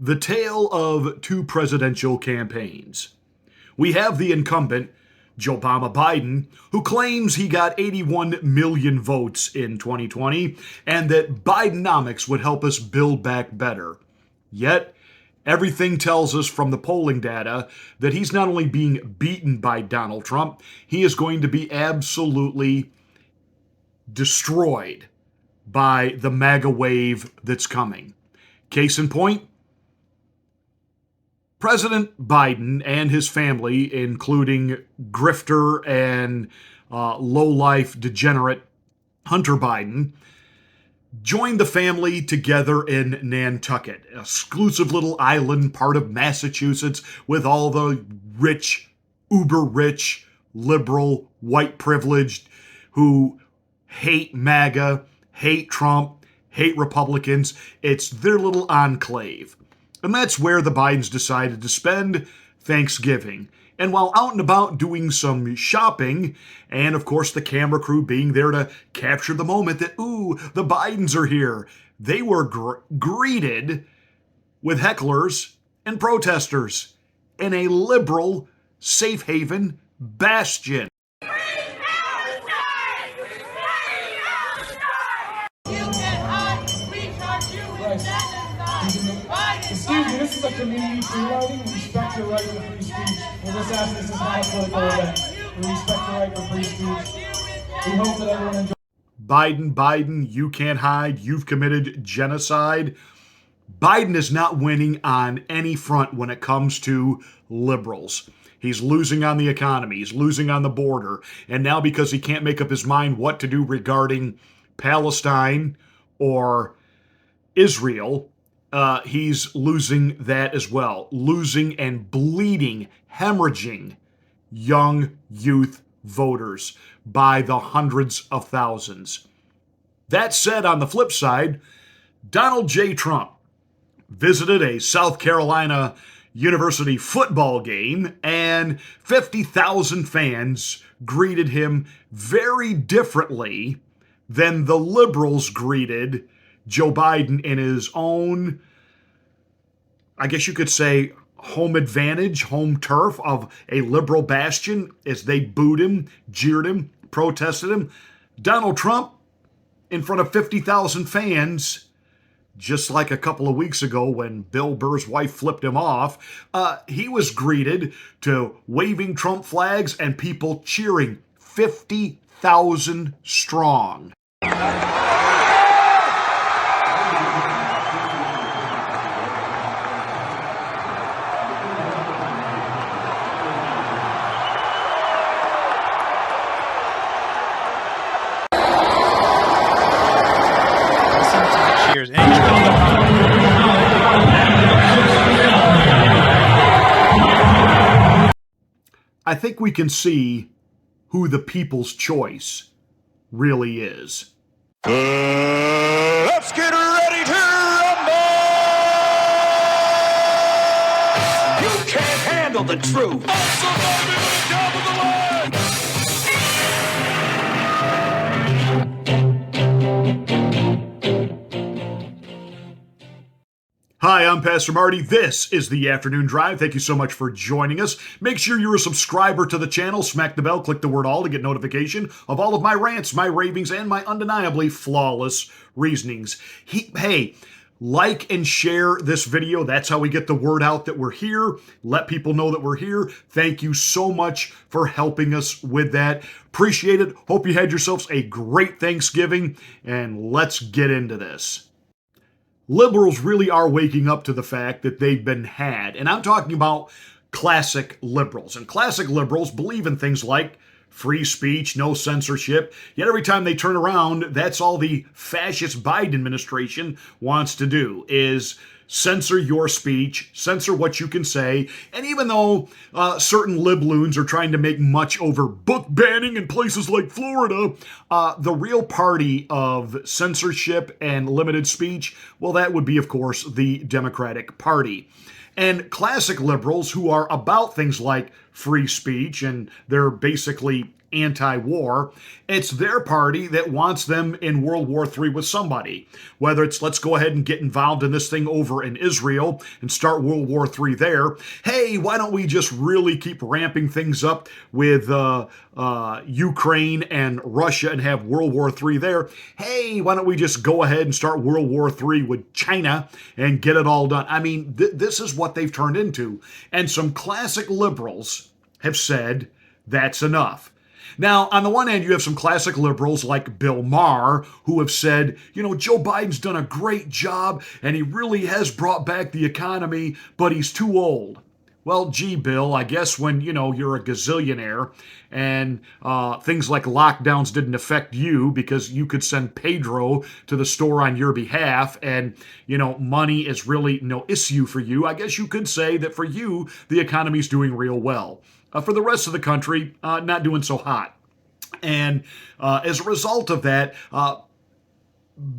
The tale of two presidential campaigns. We have the incumbent, Joe Biden, who claims he got 81 million votes in 2020 and that Bidenomics would help us build back better. Yet, everything tells us from the polling data that he's not only being beaten by Donald Trump, he is going to be absolutely destroyed by the MAGA wave that's coming. Case in point, President Biden and his family, including grifter and low-life degenerate Hunter Biden, joined the family together in Nantucket, an exclusive little island part of Massachusetts with all the rich, uber-rich, liberal, white privileged who hate MAGA, hate Trump, hate Republicans. It's their little enclave. And that's where the Bidens decided to spend Thanksgiving. And while out and about doing some shopping, and of course the camera crew being there to capture the moment that, ooh, the Bidens are here, they were greeted with hecklers and protesters in a liberal safe haven bastion. Excuse me, this is a community free riding. We respect your right to free speech. We'll just ask this is not a political event. We respect your right to free speech. We hope that everyone enjoys. Biden, you can't hide. You've committed genocide. Biden is not winning on any front when it comes to liberals. He's losing on the economy. He's losing on the border. And now because he can't make up his mind what to do regarding Palestine or Israel, he's losing that as well. Losing and bleeding, hemorrhaging young youth voters by the hundreds of thousands. That said, on the flip side, Donald J. Trump visited a South Carolina University football game, and 50,000 fans greeted him very differently than the liberals greeted Joe Biden in his own, I guess you could say, home advantage, home turf of a liberal bastion as they booed him, jeered him, protested him. Donald Trump, in front of 50,000 fans, just like a couple of weeks ago when Bill Burr's wife flipped him off, he was greeted to waving Trump flags and people cheering, 50,000 strong. I think we can see who the people's choice really is. Let's get ready to rumble! You can't handle the truth. I'm surviving on the top of the line! Hi, I'm Pastor Marty. This is the Afternoon Drive. Thank you so much for joining us. Make sure you're a subscriber to the channel. Smack the bell, click the word all to get notification of all of my rants, my ravings, and my undeniably flawless reasonings. Hey, like and share this video. That's how we get the word out that we're here. Let people know that we're here. Thank you so much for helping us with that. Appreciate it. Hope you had yourselves a great Thanksgiving, and let's get into this. Liberals really are waking up to the fact that they've been had. And I'm talking about classic liberals. And classic liberals believe in things like free speech, no censorship. Yet every time they turn around, that's all the fascist Biden administration wants to do, is censor your speech, censor what you can say. And even though certain libloons are trying to make much over book banning in places like Florida, the real party of censorship and limited speech, well, that would be, of course, the Democratic Party. And classic liberals who are about things like free speech, and they're basically anti-war. It's their party that wants them in World War III with somebody. Whether it's let's go ahead and get involved in this thing over in Israel and start World War III there. Hey, why don't we just really keep ramping things up with Ukraine and Russia and have World War III there? Hey, why don't we just go ahead and start World War III with China and get it all done? I mean, this is what they've turned into. And some classic liberals have said that's enough. Now, on the one hand, you have some classic liberals like Bill Maher who have said, Joe Biden's done a great job and he really has brought back the economy, but he's too old. Well, gee, Bill, I guess when, you're a gazillionaire and things like lockdowns didn't affect you because you could send Pedro to the store on your behalf and, money is really no issue for you, I guess you could say that for you, the economy's doing real well. For the rest of the country, not doing so hot. And as a result of that,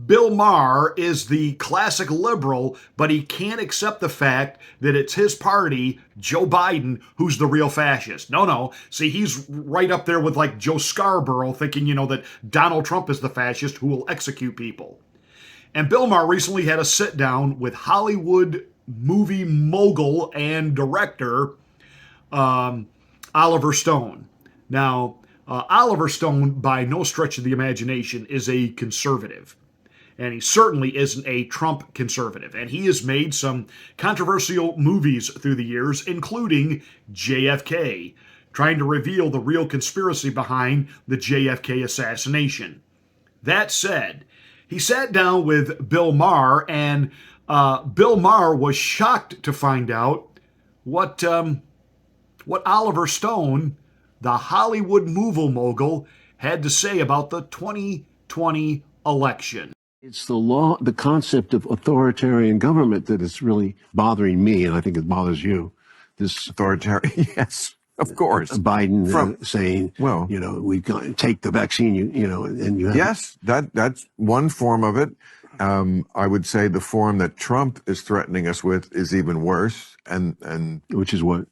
Bill Maher is the classic liberal, but he can't accept the fact that it's his party, Joe Biden, who's the real fascist. No. See, he's right up there with like Joe Scarborough thinking, that Donald Trump is the fascist who will execute people. And Bill Maher recently had a sit down with Hollywood movie mogul and director Oliver Stone. Now, Oliver Stone, by no stretch of the imagination, is a conservative. And he certainly isn't a Trump conservative. And he has made some controversial movies through the years, including JFK, trying to reveal the real conspiracy behind the JFK assassination. That said, he sat down with Bill Maher, and Bill Maher was shocked to find out what Oliver Stone, the Hollywood movie mogul, had to say about the 2020 election. It's the concept of authoritarian government that is really bothering me, and I think it bothers you. This authoritarian, yes, of course. Biden saying, well, we take the vaccine, and you have. Yes, that's one form of it. I would say the form that Trump is threatening us with is even worse, and which is what?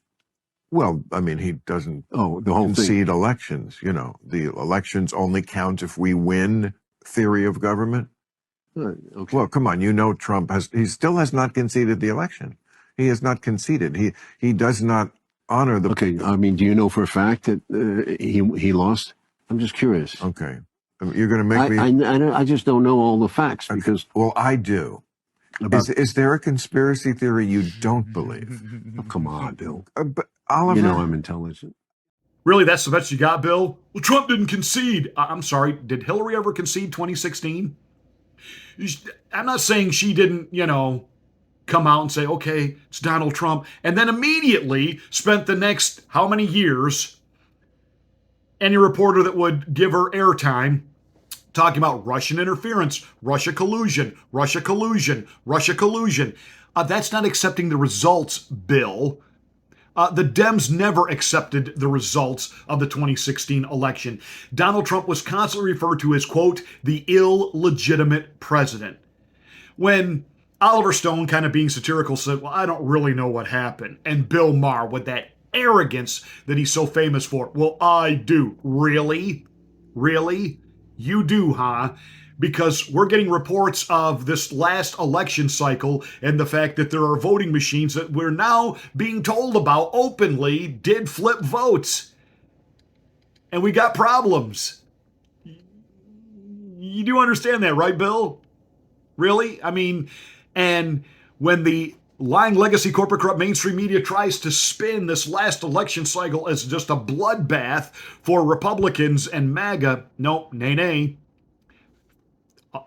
Well, I mean, he doesn't the whole concede thing. elections. The elections only count if we win theory of government. Okay. Well, come on, Trump he still has not conceded the election. He has not conceded. He does not honor the. Okay, I mean, do you know for a fact that he lost? I'm just curious. Okay, you're going to make me. I just don't know all the facts because. Well, I do. Is there a conspiracy theory you don't believe? Oh, come on, Bill. But Oliver, I'm intelligent. Really, that's the best you got, Bill? Well, Trump didn't concede. I'm sorry, did Hillary ever concede 2016? I'm not saying she didn't, come out and say, okay, it's Donald Trump, and then immediately spent the next how many years, any reporter that would give her airtime, talking about Russian interference, Russia collusion. That's not accepting the results, Bill. The Dems never accepted the results of the 2016 election. Donald Trump was constantly referred to as, quote, the illegitimate president. When Oliver Stone, kind of being satirical, said, well, I don't really know what happened. And Bill Maher, with that arrogance that he's so famous for, well, I do. Really? Really? You do, huh? Because we're getting reports of this last election cycle and the fact that there are voting machines that we're now being told about openly did flip votes. And we got problems. You do understand that, right, Bill? Really? I mean, and when the lying legacy corporate corrupt mainstream media tries to spin this last election cycle as just a bloodbath for Republicans and MAGA, no, nay.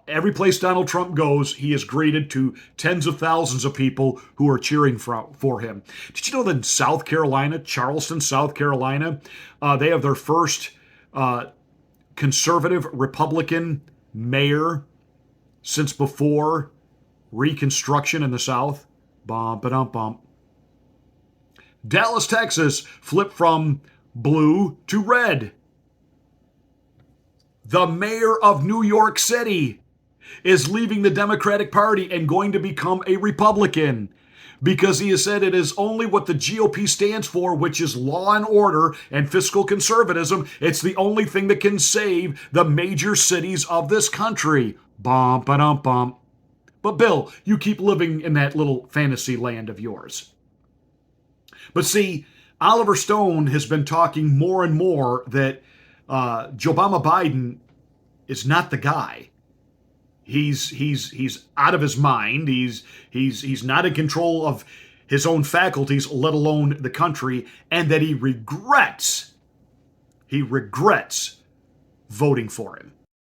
Every place Donald Trump goes, he is greeted to tens of thousands of people who are cheering for him. Did you know that in South Carolina, Charleston, South Carolina, they have their first conservative Republican mayor since before Reconstruction in the South? Bum. Dallas, Texas flipped from blue to red. The mayor of New York City is leaving the Democratic Party and going to become a Republican. because he has said it is only what the GOP stands for, which is law and order and fiscal conservatism. It's the only thing that can save the major cities of this country. Bum, ba-dum, bum. But Bill, you keep living in that little fantasy land of yours. But see, Oliver Stone has been talking more and more that Joe Biden is not the guy. He's out of his mind. He's not in control of his own faculties, let alone the country, and that he regrets voting for him.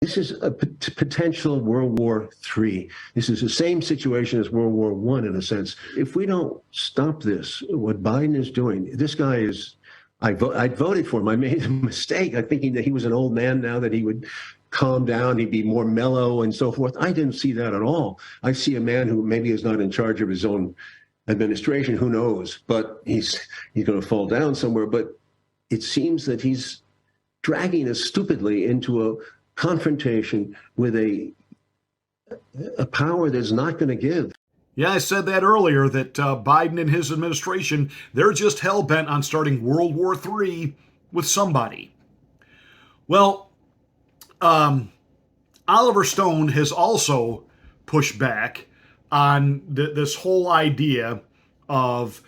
This is a potential World War III. This is the same situation as World War I in a sense. If we don't stop this, what Biden is doing, this guy is, I voted for him. I made a mistake. I'm thinking that he was an old man now, that he would calm down, he'd be more mellow and so forth. I didn't see that at all. I see a man who maybe is not in charge of his own administration, who knows, but he's going to fall down somewhere. But it seems that he's dragging us stupidly into a confrontation with a power that's not going to give. Yeah, I said that earlier, that Biden and his administration, they're just hell-bent on starting World War III with somebody. Well, Oliver Stone has also pushed back on this whole idea of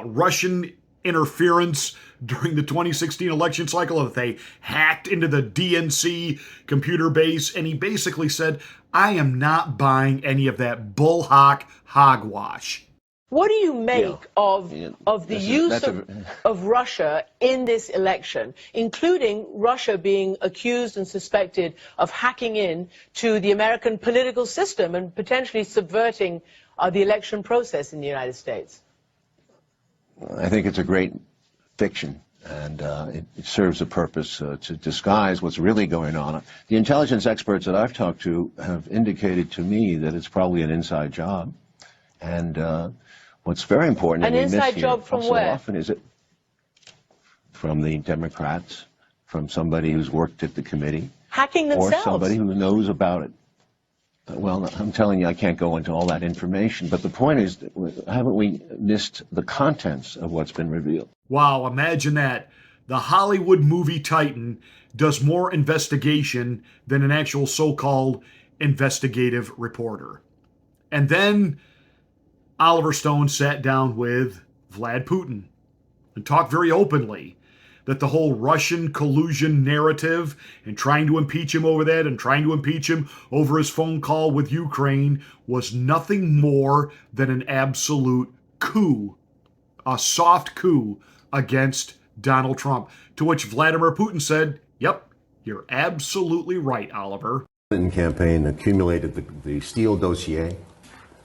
Russian interference during the 2016 election cycle, that they hacked into the DNC computer base, and he basically said, I am not buying any of that bullhawk hogwash. What do you make of the use of Russia in this election, including Russia being accused and suspected of hacking in to the American political system and potentially subverting the election process in the United States? I think it's a great fiction, and it serves a purpose to disguise what's really going on. The intelligence experts that I've talked to have indicated to me that it's probably an inside job, and what's very important, an inside job from where? Often is it from the Democrats, from somebody who's worked at the committee, hacking themselves, or somebody who knows about it. Well, I'm telling you, I can't go into all that information, but the point is, haven't we missed the contents of what's been revealed? Wow, imagine that. The Hollywood movie titan does more investigation than an actual so-called investigative reporter. And then Oliver Stone sat down with Vlad Putin and talked very openly that the whole Russian collusion narrative and trying to impeach him over that and trying to impeach him over his phone call with Ukraine was nothing more than an absolute coup, a soft coup against Donald Trump, to which Vladimir Putin said, yep, you're absolutely right, Oliver. The Clinton campaign accumulated the Steele dossier.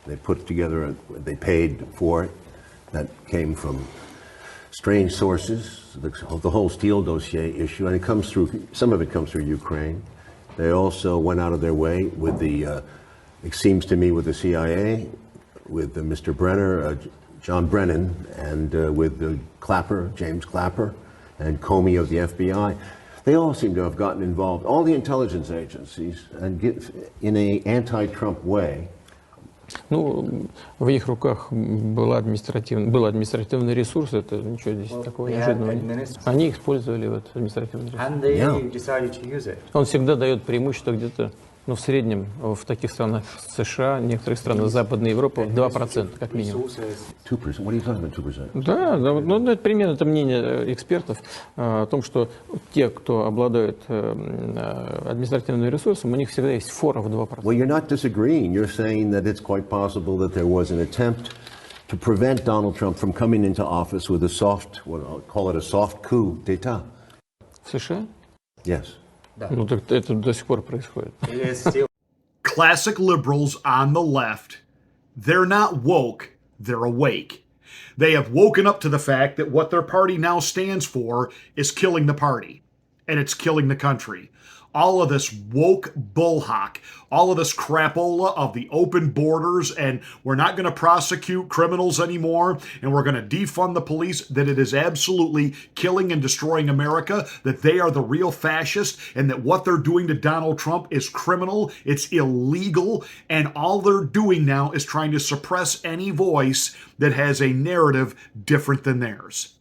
They put together, they paid for it. That came from strange sources, the whole Steele dossier issue, and it comes through, some of it comes through Ukraine. They also went out of their way with the, it seems to me, with the CIA, with Mr. Brenner, John Brennan, and with the Clapper, James Clapper, and Comey of the FBI. They all seem to have gotten involved, all the intelligence agencies, and in an anti-Trump way. Ну, в их руках был административный ресурс, это ничего здесь такого неожиданного нет. Они использовали вот административный ресурс. And they decided to use it. Он всегда дает преимущество где-то, ну, в среднем, в таких странах США, некоторых странах Западной Европы, 2%, как минимум. 2%? What are you talking about, 2%? Да, ну, это примерно это мнение экспертов о том, что те, кто обладают административным ресурсом, у них всегда есть фора в 2%. Well, you're not disagreeing. You're saying that it's quite possible that there was an attempt to prevent Donald Trump from coming into office with a soft, what I'll call it a soft coup d'etat. В США? Yes. Ну, так это до сих пор происходит. Classic liberals on the left, they're not woke, they're awake. They have woken up to the fact that what their party now stands for is killing the party, and it's killing the country. all of this woke bullhock, all of this crapola of the open borders, and we're not going to prosecute criminals anymore, and we're going to defund the police, that it is absolutely killing and destroying America, that they are the real fascists, and that what they're doing to Donald Trump is criminal, it's illegal, and all they're doing now is trying to suppress any voice that has a narrative different than theirs.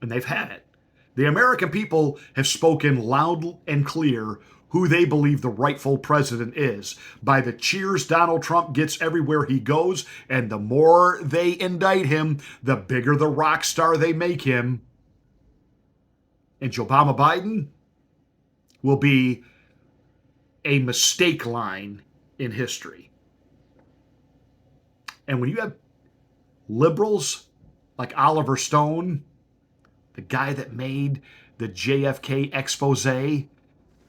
And they've had it. The American people have spoken loud and clear who they believe the rightful president is by the cheers Donald Trump gets everywhere he goes, and the more they indict him, the bigger the rock star they make him. And Obama Biden will be a mistake line in history. And when you have liberals like Oliver Stone, the guy that made the JFK expose,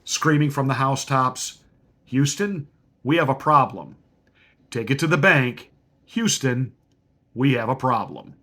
screaming from the housetops, Houston, we have a problem. Take it to the bank. Houston, we have a problem.